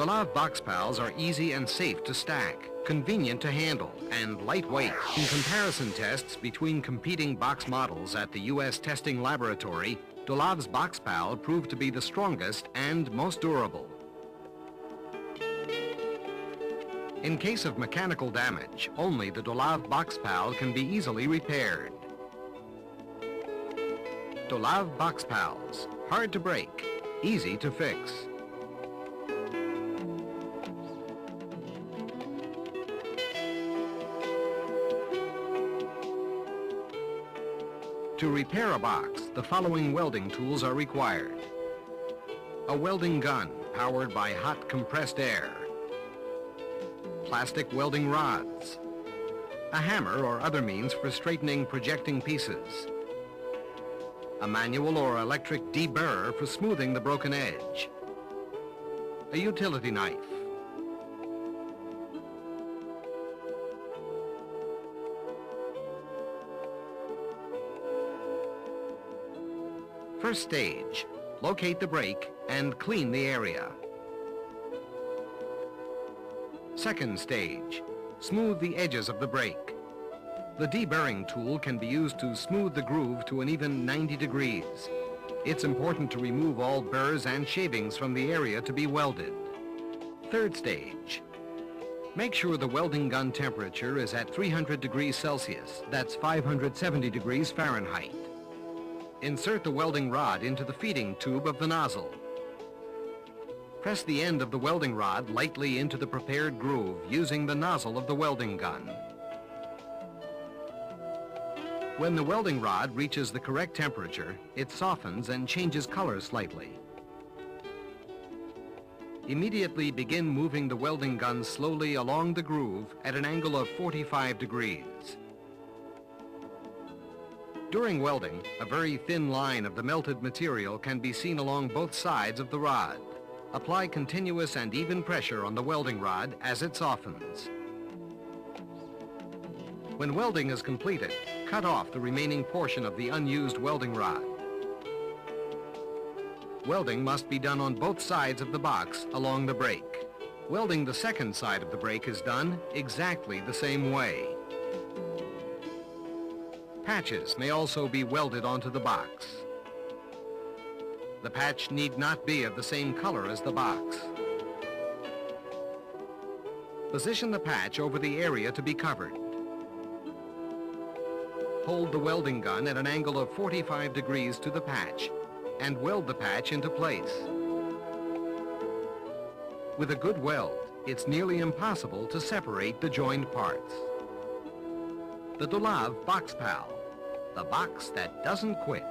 Dolav box pals are easy and safe to stack, convenient to handle, and lightweight. In comparison tests between competing box models at the U.S. testing laboratory, Dolav's box pal proved to be the strongest and most durable. In case of mechanical damage, only the Dolav box pal can be easily repaired. Dolav box pals, hard to break, easy to fix. To repair a box, the following welding tools are required. A welding gun powered by hot compressed air. Plastic welding rods. A hammer or other means for straightening projecting pieces. A manual or electric deburrer for smoothing the broken edge. A utility knife. First stage, locate the break and clean the area. Second stage, smooth the edges of the break. The deburring tool can be used to smooth the groove to an even 90 degrees. It's important to remove all burrs and shavings from the area to be welded. Third stage, make sure the welding gun temperature is at 300 degrees Celsius, that's 570 degrees Fahrenheit. Insert the welding rod into the feeding tube of the nozzle. Press the end of the welding rod lightly into the prepared groove using the nozzle of the welding gun. When the welding rod reaches the correct temperature, it softens and changes color slightly. Immediately begin moving the welding gun slowly along the groove at an angle of 45 degrees. During welding, a very thin line of the melted material can be seen along both sides of the rod. Apply continuous and even pressure on the welding rod as it softens. When welding is completed, cut off the remaining portion of the unused welding rod. Welding must be done on both sides of the box along the break. Welding the second side of the break is done exactly the same way. Patches may also be welded onto the box. The patch need not be of the same color as the box. Position the patch over the area to be covered. Hold the welding gun at an angle of 45 degrees to the patch and weld the patch into place. With a good weld, it's nearly impossible to separate the joined parts. The Dolav Box Pal, the box that doesn't quit.